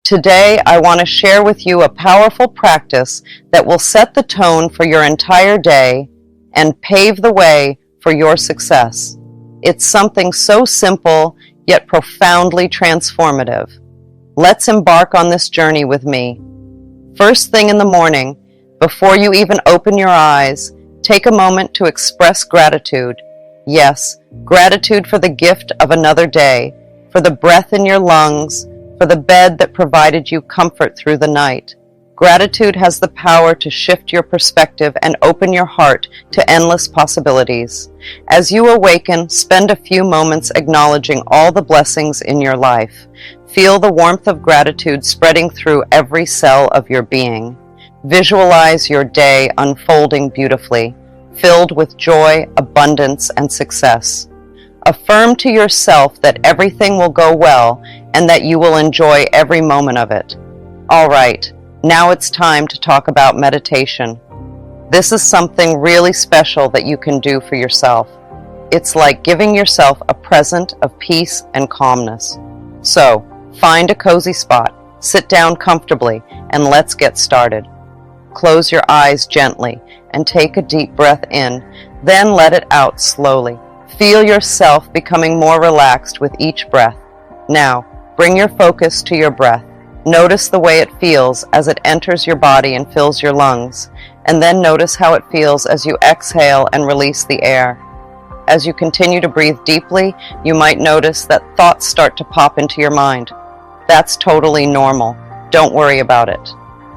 Today, I want to share with you a powerful practice that will set the tone for your entire day and pave the way for your success. It's something so simple, yet profoundly transformative. Let's embark on this journey with me. First thing in the morning, before you even open your eyes, take a moment to express gratitude. Yes, gratitude for the gift of another day, for the breath in your lungs, for the bed that provided you comfort through the night. Gratitude has the power to shift your perspective and open your heart to endless possibilities. As you awaken, spend a few moments acknowledging all the blessings in your life. Feel the warmth of gratitude spreading through every cell of your being. Visualize your day unfolding beautifully, filled with joy, abundance, and success. Affirm to yourself that everything will go well and that you will enjoy every moment of it. All right, now it's time to talk about meditation. This is something really special that you can do for yourself. It's like giving yourself a present of peace and calmness. So, find a cozy spot, sit down comfortably, and let's get started. Close your eyes gently and take a deep breath in, then let it out slowly. Feel yourself becoming more relaxed with each breath. Now, bring your focus to your breath. Notice the way it feels as it enters your body and fills your lungs, and then notice how it feels as you exhale and release the air. As you continue to breathe deeply, you might notice that thoughts start to pop into your mind. That's totally normal. Don't worry about it.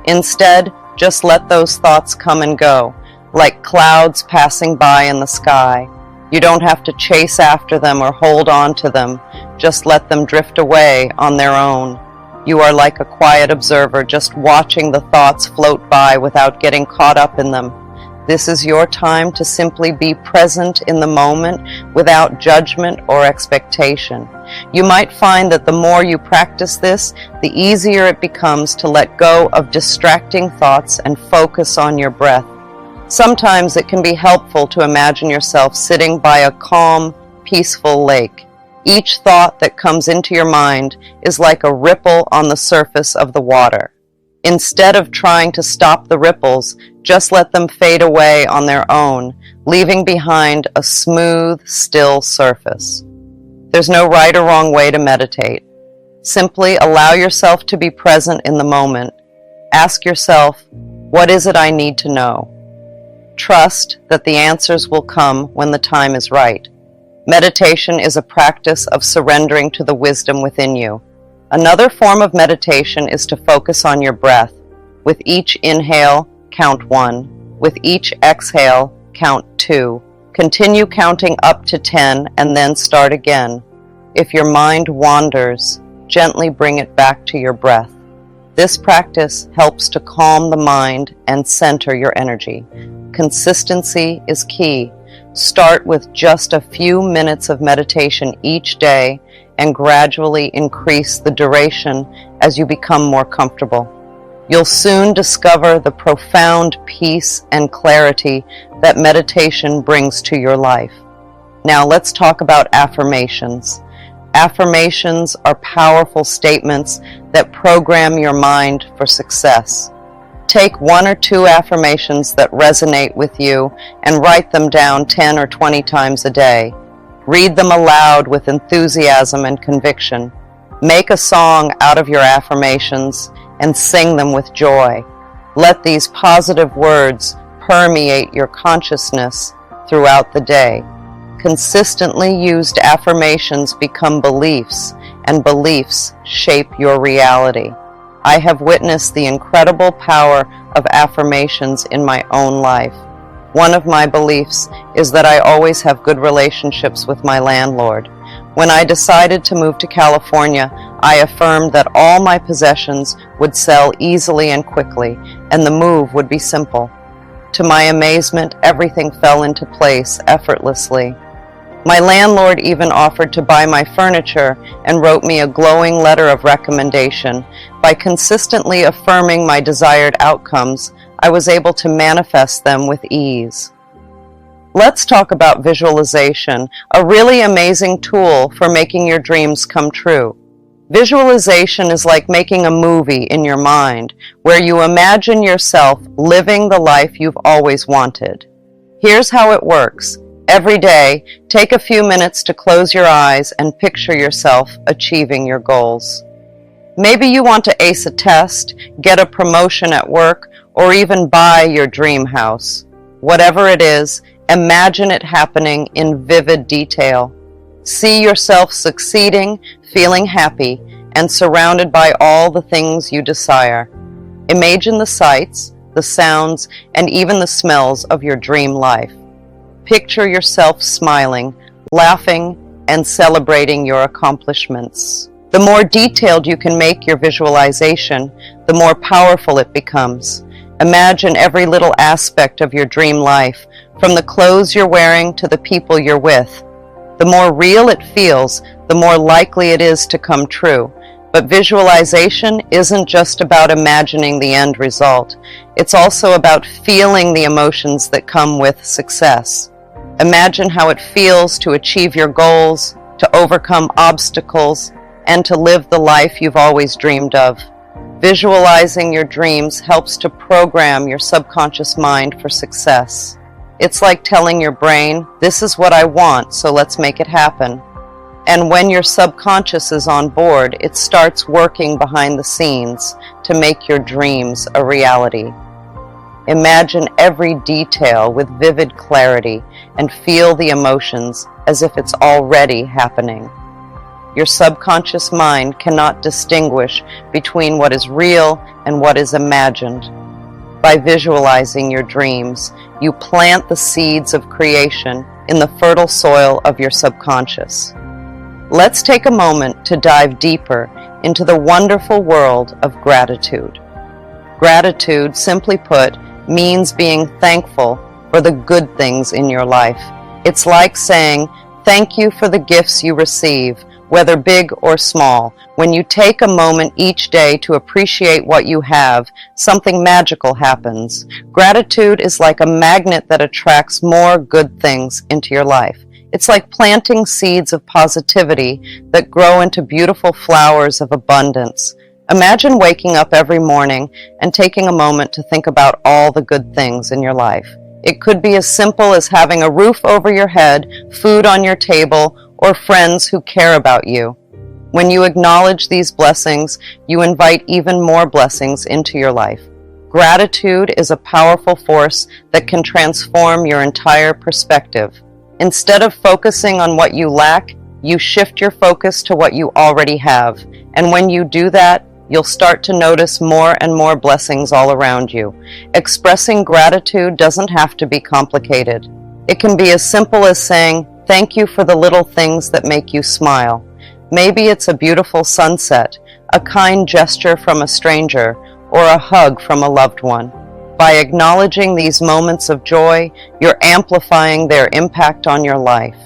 Instead, just let those thoughts come and go, like clouds passing by in the sky. You don't have to chase after them or hold on to them. Just let them drift away on their own. You are like a quiet observer, just watching the thoughts float by without getting caught up in them. This is your time to simply be present in the moment without judgment or expectation. You might find that the more you practice this, the easier it becomes to let go of distracting thoughts and focus on your breath. Sometimes it can be helpful to imagine yourself sitting by a calm, peaceful lake. Each thought that comes into your mind is like a ripple on the surface of the water. Instead of trying to stop the ripples, just let them fade away on their own, leaving behind a smooth, still surface. There's no right or wrong way to meditate. Simply allow yourself to be present in the moment. Ask yourself, what is it I need to know? Trust that the answers will come when the time is right. Meditation is a practice of surrendering to the wisdom within you. Another form of meditation is to focus on your breath. With each inhale, count 1. With each exhale, count 2. Continue counting up to 10 and then start again. If your mind wanders, gently bring it back to your breath. This practice helps to calm the mind and center your energy. Consistency is key. Start with just a few minutes of meditation each day and gradually increase the duration as you become more comfortable. You'll soon discover the profound peace and clarity that meditation brings to your life. Now let's talk about affirmations. Affirmations are powerful statements that program your mind for success. Take 1 or 2 affirmations that resonate with you and write them down 10 or 20 times a day. Read them aloud with enthusiasm and conviction. Make a song out of your affirmations and sing them with joy. Let these positive words permeate your consciousness throughout the day. Consistently used affirmations become beliefs, and beliefs shape your reality. I have witnessed the incredible power of affirmations in my own life. One of my beliefs is that I always have good relationships with my landlord. When I decided to move to California, I affirmed that all my possessions would sell easily and quickly, and the move would be simple. To my amazement, everything fell into place effortlessly. My landlord even offered to buy my furniture and wrote me a glowing letter of recommendation. By consistently affirming my desired outcomes, I was able to manifest them with ease. Let's talk about visualization, a really amazing tool for making your dreams come true. Visualization is like making a movie in your mind where you imagine yourself living the life you've always wanted. Here's how it works. Every day, take a few minutes to close your eyes and picture yourself achieving your goals. Maybe you want to ace a test, get a promotion at work, or even buy your dream house. Whatever it is, imagine it happening in vivid detail. See yourself succeeding, feeling happy, and surrounded by all the things you desire. Imagine the sights, the sounds, and even the smells of your dream life. Picture yourself smiling, laughing, and celebrating your accomplishments. The more detailed you can make your visualization, the more powerful it becomes. Imagine every little aspect of your dream life, from the clothes you're wearing to the people you're with. The more real it feels, the more likely it is to come true. But visualization isn't just about imagining the end result. It's also about feeling the emotions that come with success. Imagine how it feels to achieve your goals, to overcome obstacles, and to live the life you've always dreamed of. Visualizing your dreams helps to program your subconscious mind for success. It's like telling your brain, "This is what I want, so let's make it happen." And when your subconscious is on board, it starts working behind the scenes to make your dreams a reality. Imagine every detail with vivid clarity and feel the emotions as if it's already happening. Your subconscious mind cannot distinguish between what is real and what is imagined. By visualizing your dreams, you plant the seeds of creation in the fertile soil of your subconscious. Let's take a moment to dive deeper into the wonderful world of gratitude. Gratitude, simply put, means being thankful for the good things in your life. It's like saying, "Thank you for the gifts you receive, whether big or small." When you take a moment each day to appreciate what you have, something magical happens. Gratitude is like a magnet that attracts more good things into your life. It's like planting seeds of positivity that grow into beautiful flowers of abundance. Imagine waking up every morning and taking a moment to think about all the good things in your life. It could be as simple as having a roof over your head, food on your table, or friends who care about you. When you acknowledge these blessings, you invite even more blessings into your life. Gratitude is a powerful force that can transform your entire perspective. Instead of focusing on what you lack, you shift your focus to what you already have. And when you do that, you'll start to notice more and more blessings all around you. Expressing gratitude doesn't have to be complicated. It can be as simple as saying, "Thank you for the little things that make you smile." Maybe it's a beautiful sunset, a kind gesture from a stranger, or a hug from a loved one. By acknowledging these moments of joy, you're amplifying their impact on your life.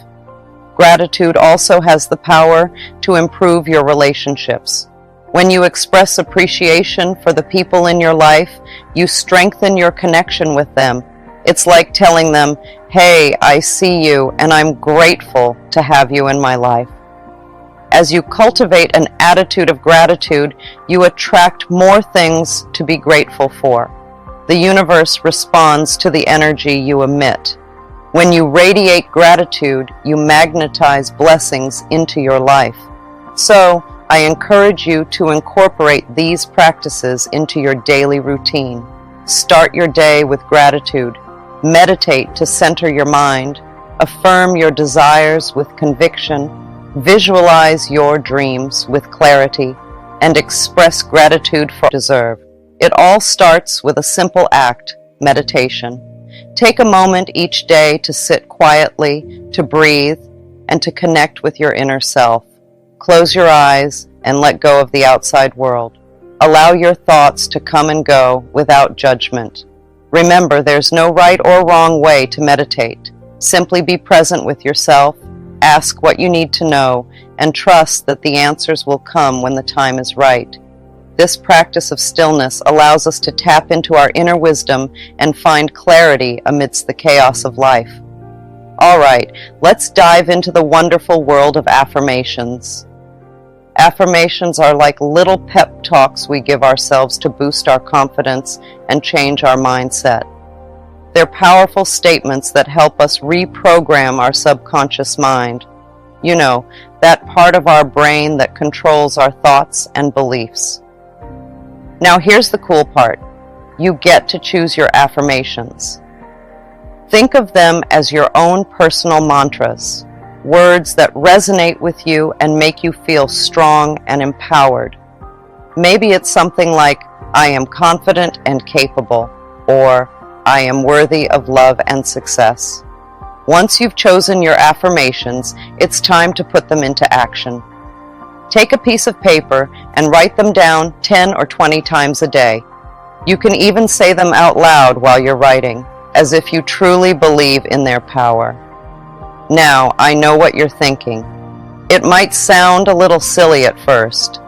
Gratitude also has the power to improve your relationships. When you express appreciation for the people in your life, you strengthen your connection with them. It's like telling them, "Hey, I see you, and I'm grateful to have you in my life." As you cultivate an attitude of gratitude, you attract more things to be grateful for. The universe responds to the energy you emit. When you radiate gratitude, you magnetize blessings into your life. So, I encourage you to incorporate these practices into your daily routine. Start your day with gratitude. Meditate to center your mind. Affirm your desires with conviction. Visualize your dreams with clarity. And express gratitude for what you deserve. It all starts with a simple act, meditation. Take a moment each day to sit quietly, to breathe, and to connect with your inner self. Close your eyes and let go of the outside world. Allow your thoughts to come and go without judgment. Remember, there's no right or wrong way to meditate. Simply be present with yourself, ask what you need to know, and trust that the answers will come when the time is right. This practice of stillness allows us to tap into our inner wisdom and find clarity amidst the chaos of life. All right, let's dive into the wonderful world of affirmations. Affirmations are like little pep talks we give ourselves to boost our confidence and change our mindset. They're powerful statements that help us reprogram our subconscious mind. You know, that part of our brain that controls our thoughts and beliefs. Now here's the cool part. You get to choose your affirmations. Think of them as your own personal mantras, words that resonate with you and make you feel strong and empowered. Maybe it's something like, I am confident and capable, or I am worthy of love and success. Once you've chosen your affirmations, it's time to put them into action. Take a piece of paper and write them down 10 or 20 times a day. You can even say them out loud while you're writing, as if you truly believe in their power. Now, I know what you're thinking. It might sound a little silly at first,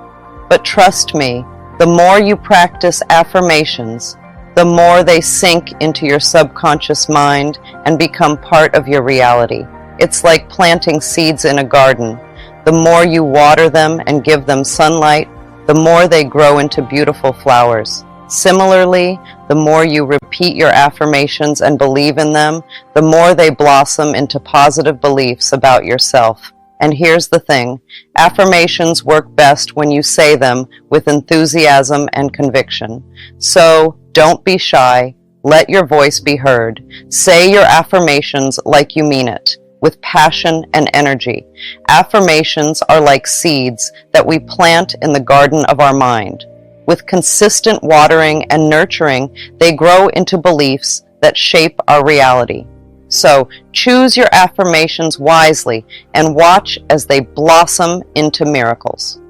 but trust me, the more you practice affirmations, the more they sink into your subconscious mind and become part of your reality. It's like planting seeds in a garden. The more you water them and give them sunlight, the more they grow into beautiful flowers. Similarly, the more you repeat your affirmations and believe in them, the more they blossom into positive beliefs about yourself. And here's the thing, affirmations work best when you say them with enthusiasm and conviction. So, don't be shy. Let your voice be heard. Say your affirmations like you mean it, with passion and energy. Affirmations are like seeds that we plant in the garden of our mind. With consistent watering and nurturing, they grow into beliefs that shape our reality. So, choose your affirmations wisely and watch as they blossom into miracles.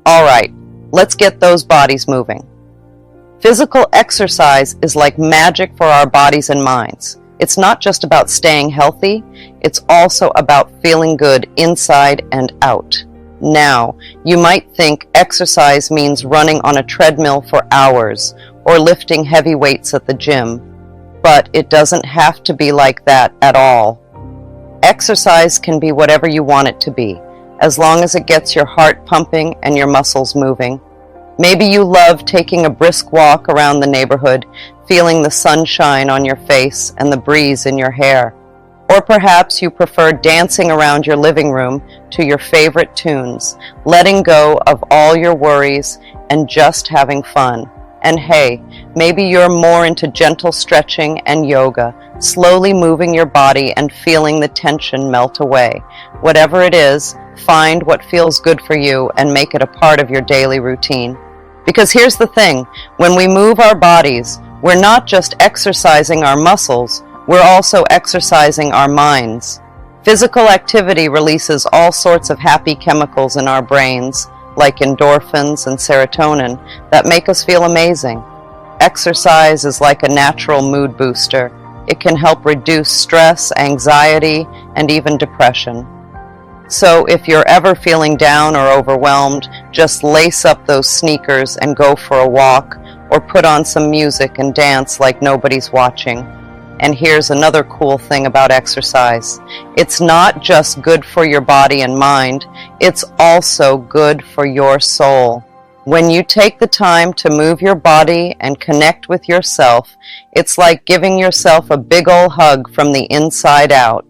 All right, let's get those bodies moving. Physical exercise is like magic for our bodies and minds. It's not just about staying healthy, it's also about feeling good inside and out. Now, you might think exercise means running on a treadmill for hours or lifting heavy weights at the gym, but it doesn't have to be like that at all. Exercise can be whatever you want it to be, as long as it gets your heart pumping and your muscles moving. Maybe you love taking a brisk walk around the neighborhood, feeling the sunshine on your face and the breeze in your hair. Or perhaps you prefer dancing around your living room to your favorite tunes, letting go of all your worries and just having fun. And hey, maybe you're more into gentle stretching and yoga, slowly moving your body and feeling the tension melt away. Whatever it is, find what feels good for you and make it a part of your daily routine. Because here's the thing, when we move our bodies, we're not just exercising our muscles, we're also exercising our minds. Physical activity releases all sorts of happy chemicals in our brains, like endorphins and serotonin, that make us feel amazing. Exercise is like a natural mood booster. It can help reduce stress, anxiety, and even depression. So if you're ever feeling down or overwhelmed, just lace up those sneakers and go for a walk, or put on some music and dance like nobody's watching. And here's another cool thing about exercise. It's not just good for your body and mind, it's also good for your soul. When you take the time to move your body and connect with yourself, it's like giving yourself a big ol' hug from the inside out.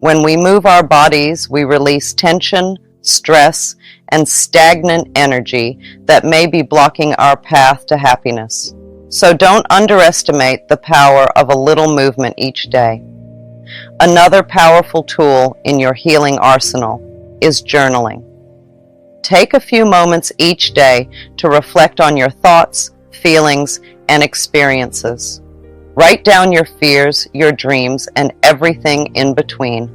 When we move our bodies, we release tension, stress, and stagnant energy that may be blocking our path to happiness. So don't underestimate the power of a little movement each day. Another powerful tool in your healing arsenal is journaling. Take a few moments each day to reflect on your thoughts, feelings, and experiences. Write down your fears, your dreams, and everything in between.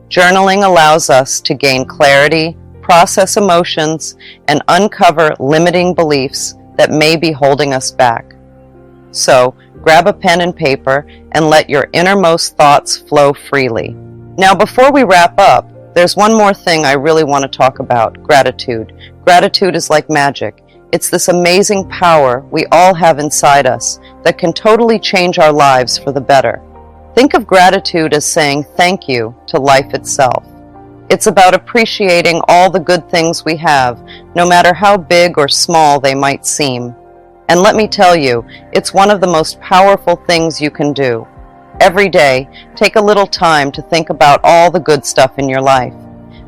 Journaling allows us to gain clarity, process emotions, and uncover limiting beliefs that may be holding us back. So, grab a pen and paper and let your innermost thoughts flow freely. Now, before we wrap up, there's one more thing I really want to talk about, gratitude. Gratitude is like magic. It's this amazing power we all have inside us that can totally change our lives for the better. Think of gratitude as saying thank you to life itself. It's about appreciating all the good things we have, no matter how big or small they might seem. And let me tell you, it's one of the most powerful things you can do. Every day, take a little time to think about all the good stuff in your life.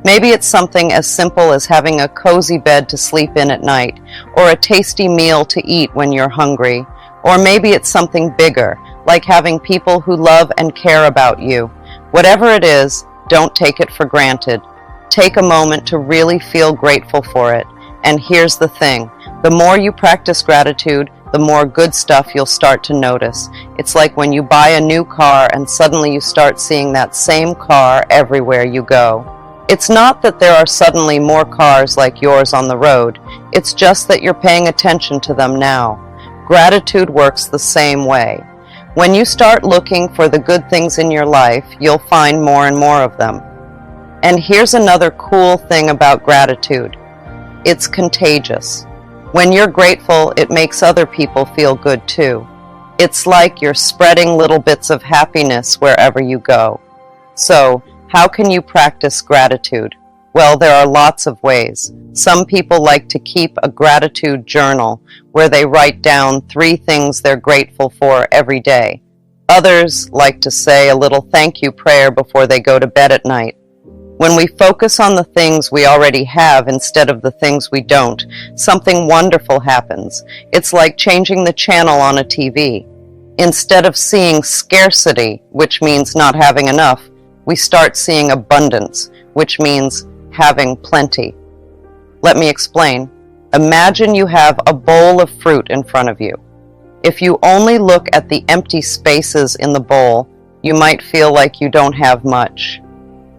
Maybe it's something as simple as having a cozy bed to sleep in at night, or a tasty meal to eat when you're hungry. Or maybe it's something bigger, like having people who love and care about you. Whatever it is, don't take it for granted. Take a moment to really feel grateful for it. And here's the thing, the more you practice gratitude, the more good stuff you'll start to notice. It's like when you buy a new car and suddenly you start seeing that same car everywhere you go. It's not that there are suddenly more cars like yours on the road. It's just that you're paying attention to them now. Gratitude works the same way. When you start looking for the good things in your life, you'll find more and more of them. And here's another cool thing about gratitude. It's contagious. When you're grateful, it makes other people feel good too. It's like you're spreading little bits of happiness wherever you go. So, how can you practice gratitude? Well, there are lots of ways. Some people like to keep a gratitude journal where they write down 3 things they're grateful for every day. Others like to say a little thank you prayer before they go to bed at night. When we focus on the things we already have instead of the things we don't, something wonderful happens. It's like changing the channel on a TV. Instead of seeing scarcity, which means not having enough, we start seeing abundance, which means having plenty. Let me explain. Imagine you have a bowl of fruit in front of you. If you only look at the empty spaces in the bowl, you might feel like you don't have much.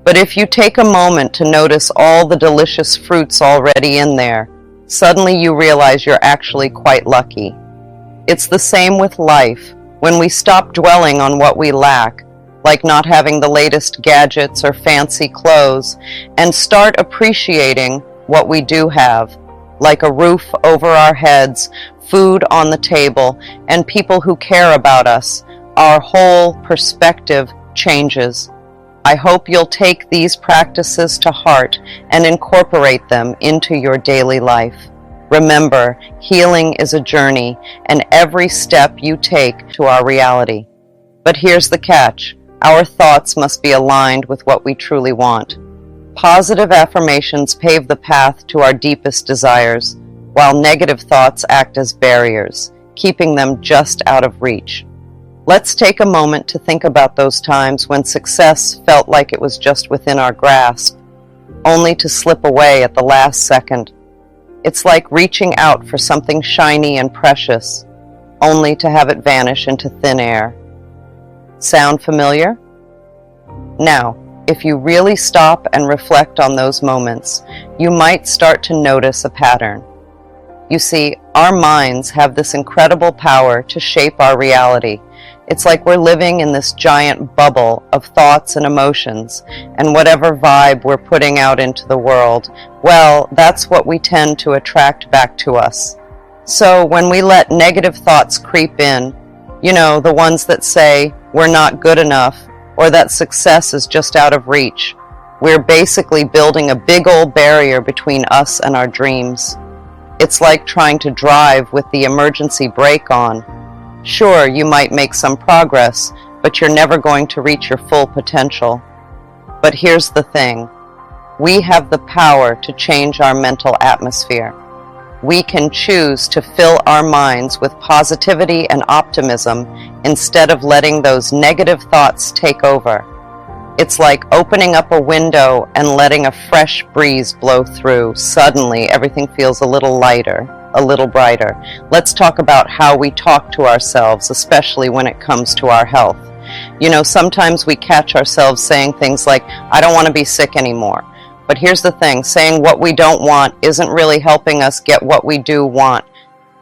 But if you take a moment to notice all the delicious fruits already in there, suddenly you realize you're actually quite lucky. It's the same with life. When we stop dwelling on what we lack, like not having the latest gadgets or fancy clothes, and start appreciating what we do have, like a roof over our heads, food on the table, and people who care about us, our whole perspective changes. I hope you'll take these practices to heart and incorporate them into your daily life. Remember, healing is a journey, and every step you take to our reality. But here's the catch. Our thoughts must be aligned with what we truly want. Positive affirmations pave the path to our deepest desires, while negative thoughts act as barriers, keeping them just out of reach. Let's take a moment to think about those times when success felt like it was just within our grasp, only to slip away at the last second. It's like reaching out for something shiny and precious, only to have it vanish into thin air. Sound familiar? Now, if you really stop and reflect on those moments, you might start to notice a pattern. You see, our minds have this incredible power to shape our reality. It's like we're living in this giant bubble of thoughts and emotions, and whatever vibe we're putting out into the world, well, that's what we tend to attract back to us. So when we let negative thoughts creep in, the ones that say we're not good enough or that success is just out of reach, we're basically building a big old barrier between us and our dreams. It's like trying to drive with the emergency brake on. Sure, you might make some progress, but you're never going to reach your full potential. But here's the thing. We have the power to change our mental atmosphere. We can choose to fill our minds with positivity and optimism instead of letting those negative thoughts take over. It's like opening up a window and letting a fresh breeze blow through. Suddenly, everything feels a little lighter, a little brighter. Let's talk about how we talk to ourselves, especially when it comes to our health. Sometimes we catch ourselves saying things like, I don't want to be sick anymore. But here's the thing, saying what we don't want isn't really helping us get what we do want.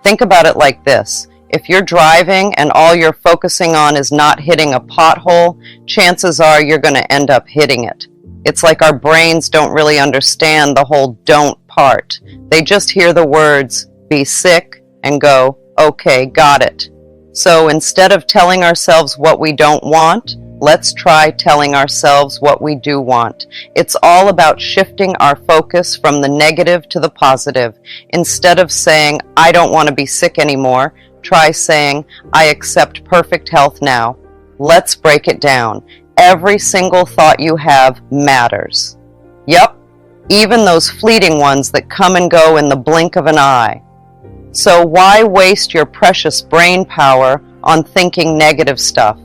Think about it like this. If you're driving and all you're focusing on is not hitting a pothole, chances are you're going to end up hitting it. It's like our brains don't really understand the whole don't part. They just hear the words, be sick, and go, okay, got it. So instead of telling ourselves what we don't want, let's try telling ourselves what we do want. It's all about shifting our focus from the negative to the positive. Instead of saying, I don't want to be sick anymore, try saying, I accept perfect health now. Let's break it down. Every single thought you have matters. Yep, even those fleeting ones that come and go in the blink of an eye. So why waste your precious brain power on thinking negative stuff?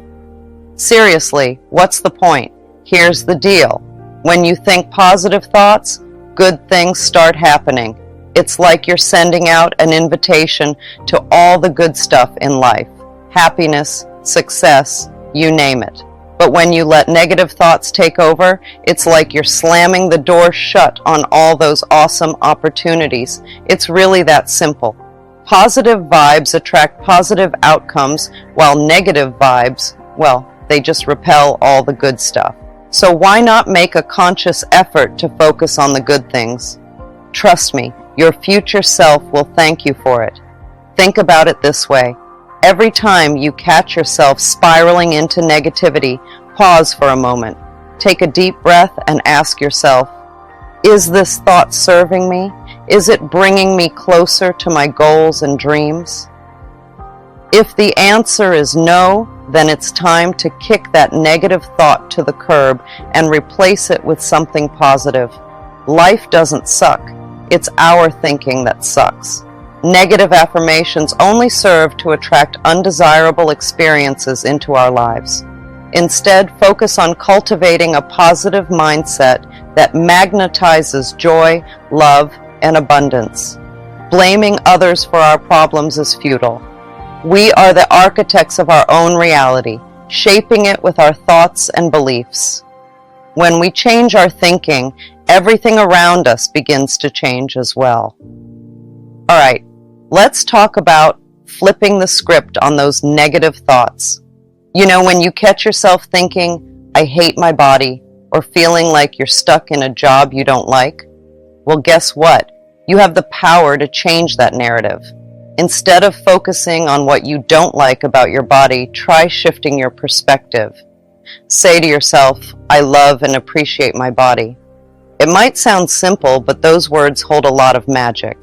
Seriously, what's the point? Here's the deal. When you think positive thoughts, good things start happening. It's like you're sending out an invitation to all the good stuff in life. Happiness, success, you name it. But when you let negative thoughts take over, it's like you're slamming the door shut on all those awesome opportunities. It's really that simple. Positive vibes attract positive outcomes, while negative vibes, well, they just repel all the good stuff. So why not make a conscious effort to focus on the good things? Trust me, your future self will thank you for it. Think about it this way. Every time you catch yourself spiraling into negativity, pause for a moment. Take a deep breath and ask yourself, is this thought serving me? Is it bringing me closer to my goals and dreams? If the answer is no, then it's time to kick that negative thought to the curb and replace it with something positive. Life doesn't suck. It's our thinking that sucks. Negative affirmations only serve to attract undesirable experiences into our lives. Instead, focus on cultivating a positive mindset that magnetizes joy, love, and abundance. Blaming others for our problems is futile. We are the architects of our own reality, shaping it with our thoughts and beliefs. When we change our thinking, everything around us begins to change as well. All right, let's talk about flipping the script on those negative thoughts. You know, when you catch yourself thinking, I hate my body, or feeling like you're stuck in a job you don't like, well, guess what? You have the power to change that narrative. Instead of focusing on what you don't like about your body, try shifting your perspective. Say to yourself, I love and appreciate my body. It might sound simple, but those words hold a lot of magic.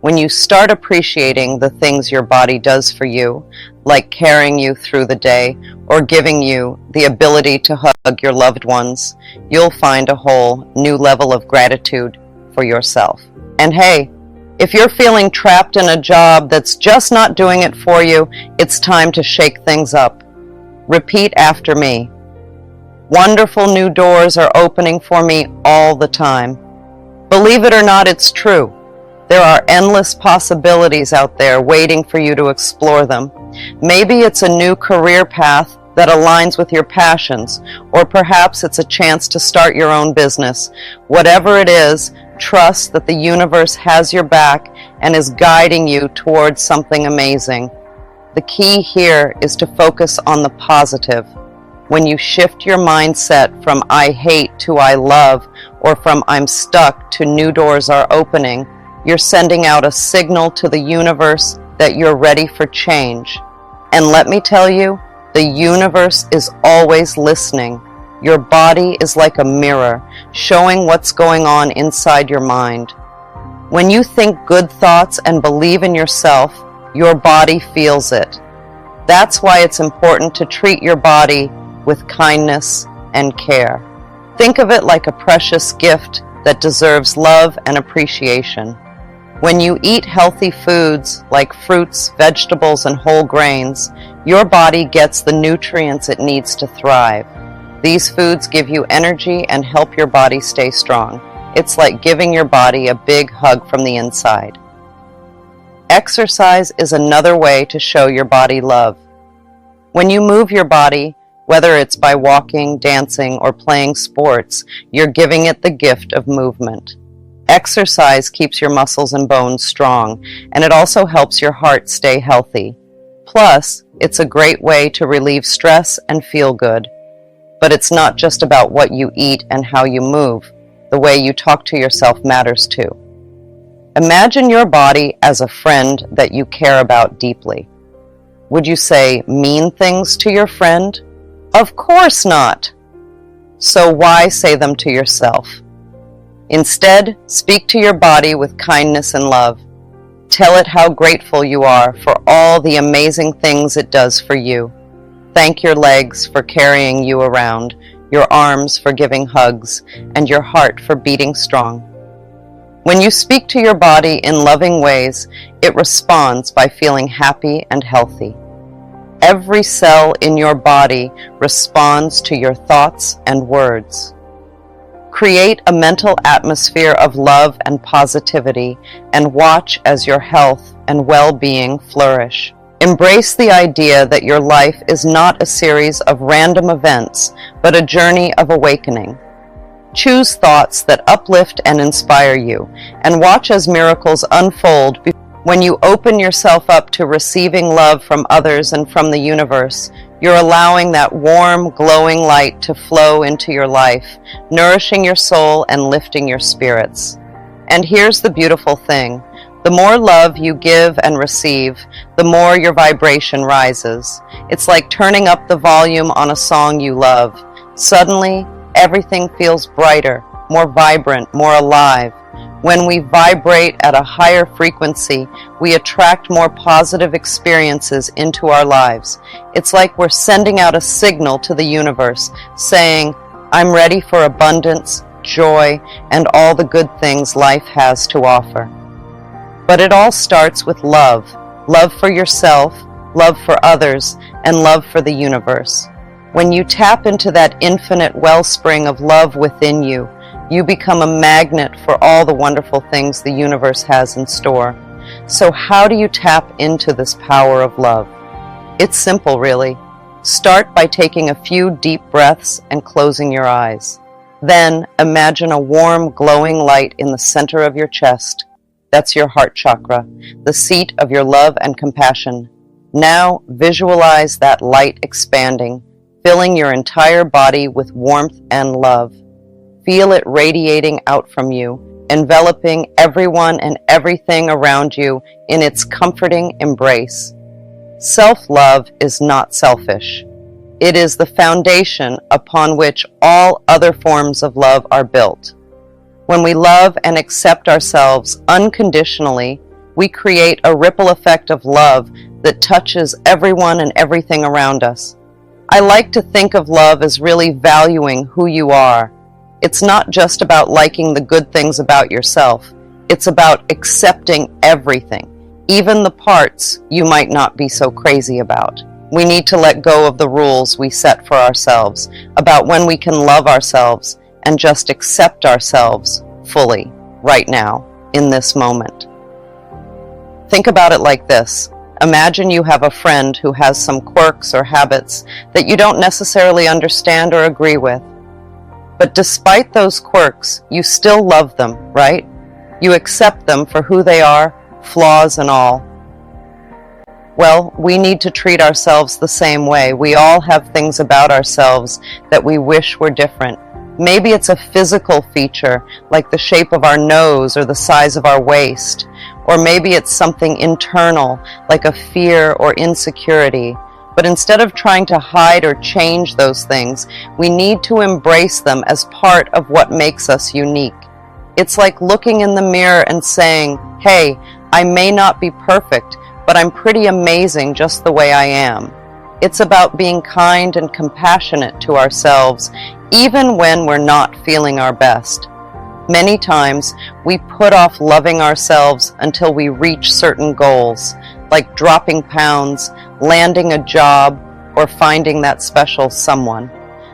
When you start appreciating the things your body does for you, like carrying you through the day or giving you the ability to hug your loved ones, you'll find a whole new level of gratitude for yourself. And hey, if you're feeling trapped in a job that's just not doing it for you, it's time to shake things up. Repeat after me. Wonderful new doors are opening for me all the time. Believe it or not, it's true. There are endless possibilities out there waiting for you to explore them. Maybe it's a new career path that aligns with your passions, or perhaps it's a chance to start your own business. Whatever it is, trust that the universe has your back and is guiding you towards something amazing. The key here is to focus on the positive. When you shift your mindset from I hate to I love, or from I'm stuck to new doors are opening, you're sending out a signal to the universe that you're ready for change. And let me tell you, the universe is always listening. Your body is like a mirror, showing what's going on inside your mind. When you think good thoughts and believe in yourself, your body feels it. That's why it's important to treat your body with kindness and care. Think of it like a precious gift that deserves love and appreciation. When you eat healthy foods like fruits, vegetables, and whole grains, your body gets the nutrients it needs to thrive. These foods give you energy and help your body stay strong. It's like giving your body a big hug from the inside. Exercise is another way to show your body love. When you move your body, whether it's by walking, dancing, or playing sports, you're giving it the gift of movement. Exercise keeps your muscles and bones strong, and it also helps your heart stay healthy. Plus, it's a great way to relieve stress and feel good. But it's not just about what you eat and how you move. The way you talk to yourself matters too. Imagine your body as a friend that you care about deeply. Would you say mean things to your friend? Of course not. So why say them to yourself? Instead, speak to your body with kindness and love. Tell it how grateful you are for all the amazing things it does for you. Thank your legs for carrying you around, your arms for giving hugs, and your heart for beating strong. When you speak to your body in loving ways, it responds by feeling happy and healthy. Every cell in your body responds to your thoughts and words. Create a mental atmosphere of love and positivity and watch as your health and well-being flourish. Embrace the idea that your life is not a series of random events, but a journey of awakening. Choose thoughts that uplift and inspire you, and watch as miracles unfold. When you open yourself up to receiving love from others and from the universe, you're allowing that warm, glowing light to flow into your life, nourishing your soul and lifting your spirits. And here's the beautiful thing. The more love you give and receive, the more your vibration rises. It's like turning up the volume on a song you love. Suddenly, everything feels brighter, more vibrant, more alive. When we vibrate at a higher frequency, we attract more positive experiences into our lives. It's like we're sending out a signal to the universe, saying, I'm ready for abundance, joy, and all the good things life has to offer. But it all starts with love. Love for yourself, love for others, and love for the universe. When you tap into that infinite wellspring of love within you, you become a magnet for all the wonderful things the universe has in store. So how do you tap into this power of love? It's simple, really. Start by taking a few deep breaths and closing your eyes. Then imagine a warm, glowing light in the center of your chest. That's your heart chakra, the seat of your love and compassion. Now visualize that light expanding, filling your entire body with warmth and love. Feel it radiating out from you, enveloping everyone and everything around you in its comforting embrace. Self-love is not selfish. It is the foundation upon which all other forms of love are built. When we love and accept ourselves unconditionally, we create a ripple effect of love that touches everyone and everything around us. I like to think of love as really valuing who you are. It's not just about liking the good things about yourself. It's about accepting everything, even the parts you might not be so crazy about. We need to let go of the rules we set for ourselves about when we can love ourselves and just accept ourselves fully, right now, in this moment. Think about it like this. Imagine you have a friend who has some quirks or habits that you don't necessarily understand or agree with. But despite those quirks, you still love them, right? You accept them for who they are, flaws and all. Well, we need to treat ourselves the same way. We all have things about ourselves that we wish were different. Maybe it's a physical feature, like the shape of our nose or the size of our waist. Or maybe it's something internal, like a fear or insecurity. But instead of trying to hide or change those things, we need to embrace them as part of what makes us unique. It's like looking in the mirror and saying, hey, I may not be perfect, but I'm pretty amazing just the way I am. It's about being kind and compassionate to ourselves, even when we're not feeling our best. Many times, we put off loving ourselves until we reach certain goals, like dropping pounds, landing a job, or finding that special someone.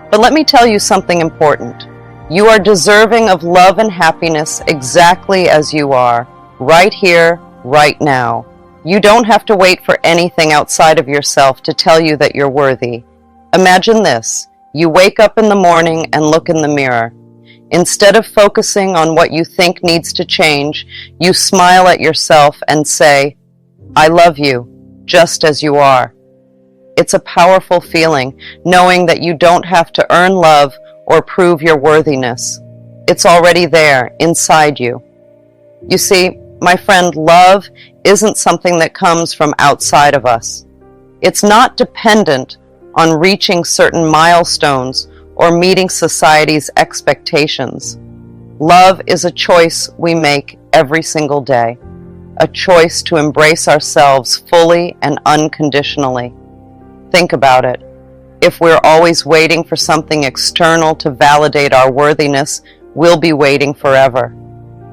But let me tell you something important. You are deserving of love and happiness exactly as you are, right here, right now. You don't have to wait for anything outside of yourself to tell you that you're worthy. Imagine this. You wake up in the morning and look in the mirror. Instead of focusing on what you think needs to change, you smile at yourself and say, I love you, just as you are. It's a powerful feeling, knowing that you don't have to earn love or prove your worthiness. It's already there, inside you. You see, my friend, love isn't something that comes from outside of us. It's not dependent on reaching certain milestones or meeting society's expectations. Love is a choice we make every single day, a choice to embrace ourselves fully and unconditionally. Think about it. If we're always waiting for something external to validate our worthiness, we'll be waiting forever.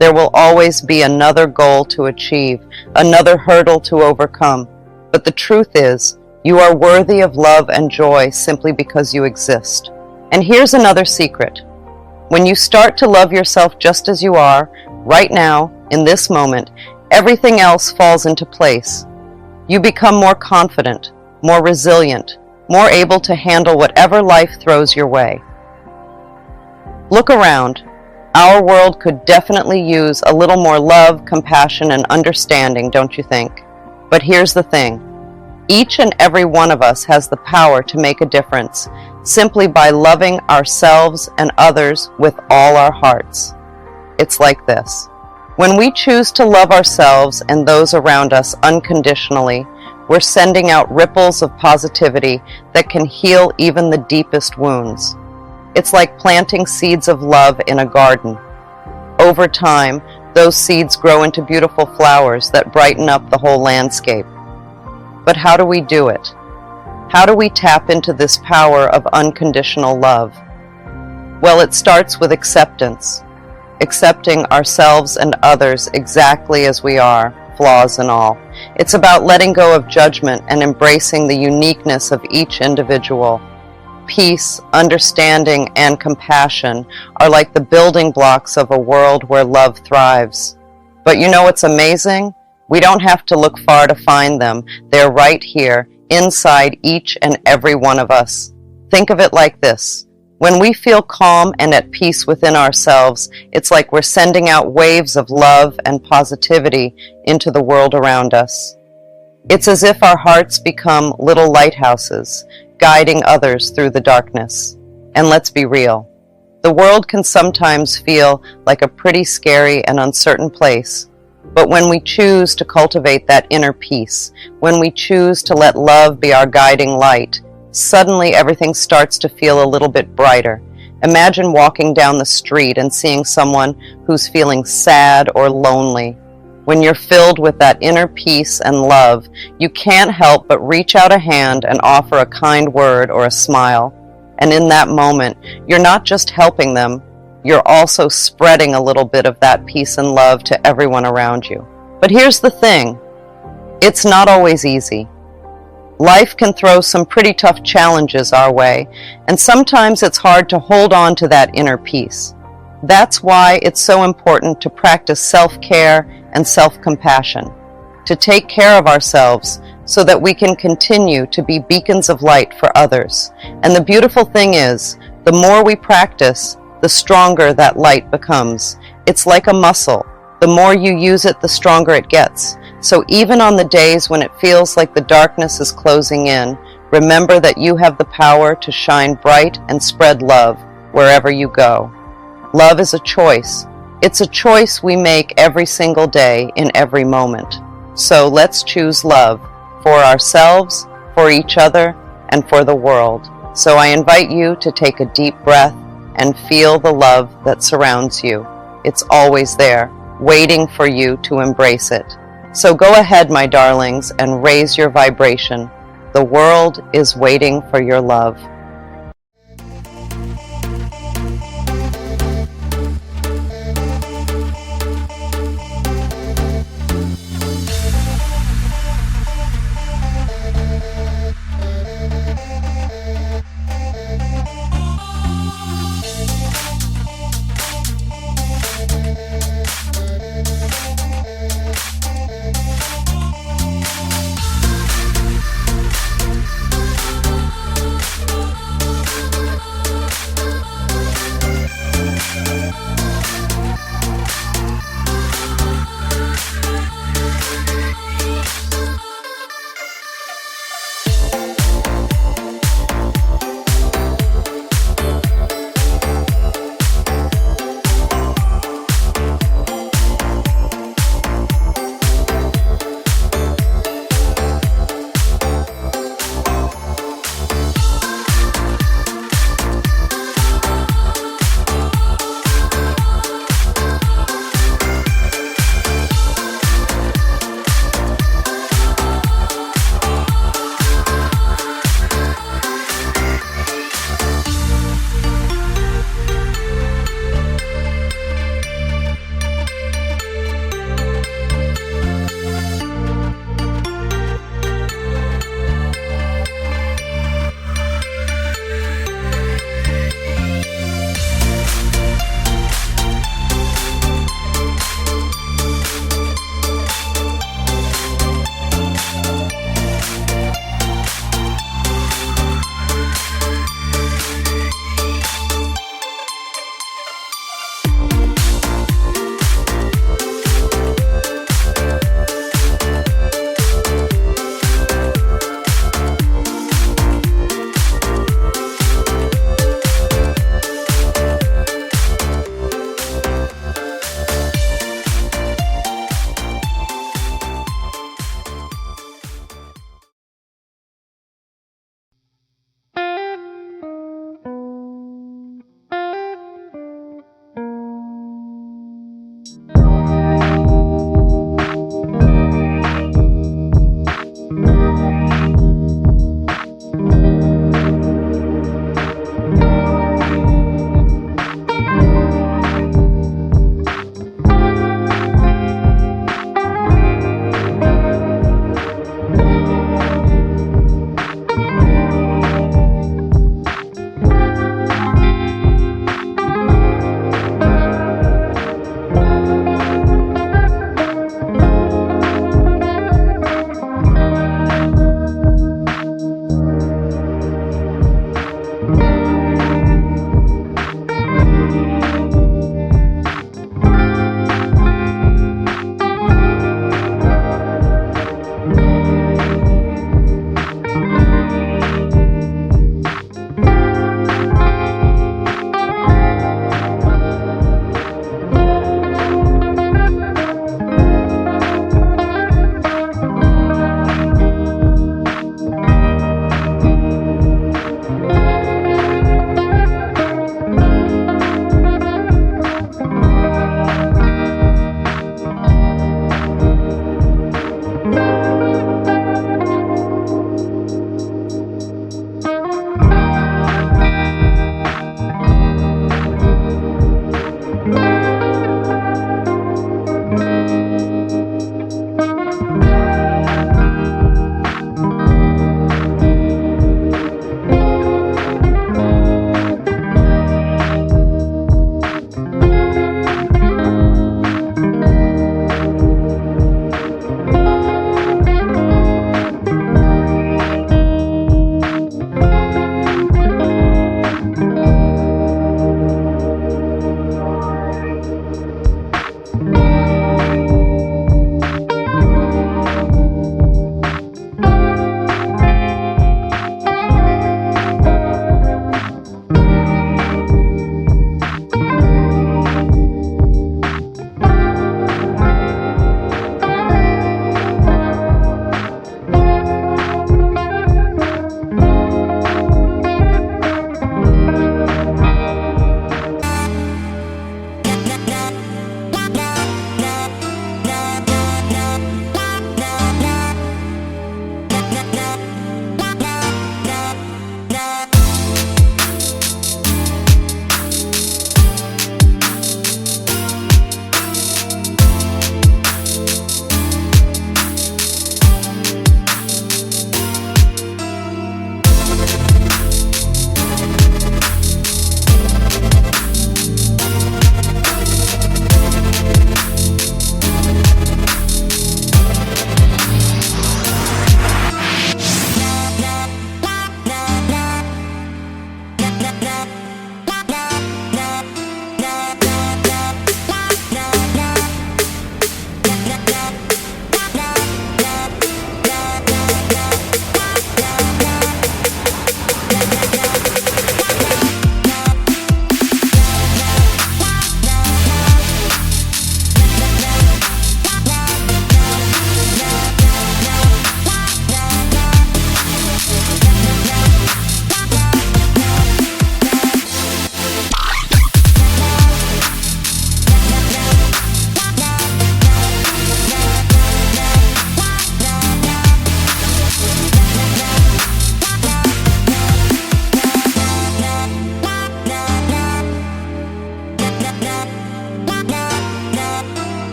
There will always be another goal to achieve, another hurdle to overcome. But the truth is, you are worthy of love and joy simply because you exist. And here's another secret. When you start to love yourself just as you are, right now, in this moment, everything else falls into place. You become more confident, more resilient, more able to handle whatever life throws your way. Look around. Our world could definitely use a little more love, compassion, and understanding, don't you think? But here's the thing. Each and every one of us has the power to make a difference simply by loving ourselves and others with all our hearts. It's like this. When we choose to love ourselves and those around us unconditionally, we're sending out ripples of positivity that can heal even the deepest wounds. It's like planting seeds of love in a garden. Over time, those seeds grow into beautiful flowers that brighten up the whole landscape. But how do we do it? How do we tap into this power of unconditional love? Well, it starts with acceptance. Accepting ourselves and others exactly as we are, flaws and all. It's about letting go of judgment and embracing the uniqueness of each individual. Peace, understanding, and compassion are like the building blocks of a world where love thrives. But you know what's amazing? We don't have to look far to find them. They're right here, inside each and every one of us. Think of it like this. When we feel calm and at peace within ourselves, it's like we're sending out waves of love and positivity into the world around us. It's as if our hearts become little lighthouses, guiding others through the darkness. And let's be real. The world can sometimes feel like a pretty scary and uncertain place. But when we choose to cultivate that inner peace, when we choose to let love be our guiding light, suddenly everything starts to feel a little bit brighter. Imagine walking down the street and seeing someone who's feeling sad or lonely. When you're filled with that inner peace and love, you can't help but reach out a hand and offer a kind word or a smile. And in that moment, you're not just helping them, you're also spreading a little bit of that peace and love to everyone around you. But here's the thing. It's not always easy. Life can throw some pretty tough challenges our way, and sometimes it's hard to hold on to that inner peace. That's why it's so important to practice self-care and self-compassion, to take care of ourselves so that we can continue to be beacons of light for others. And the beautiful thing is, the more we practice, the stronger that light becomes. It's like a muscle. The more you use it, the stronger it gets. So even on the days when it feels like the darkness is closing in, remember that you have the power to shine bright and spread love wherever you go. Love is a choice. It's a choice we make every single day in every moment. So let's choose love for ourselves, for each other, and for the world. So I invite you to take a deep breath and feel the love that surrounds you. It's always there, waiting for you to embrace it. So go ahead, my darlings, and raise your vibration. The world is waiting for your love.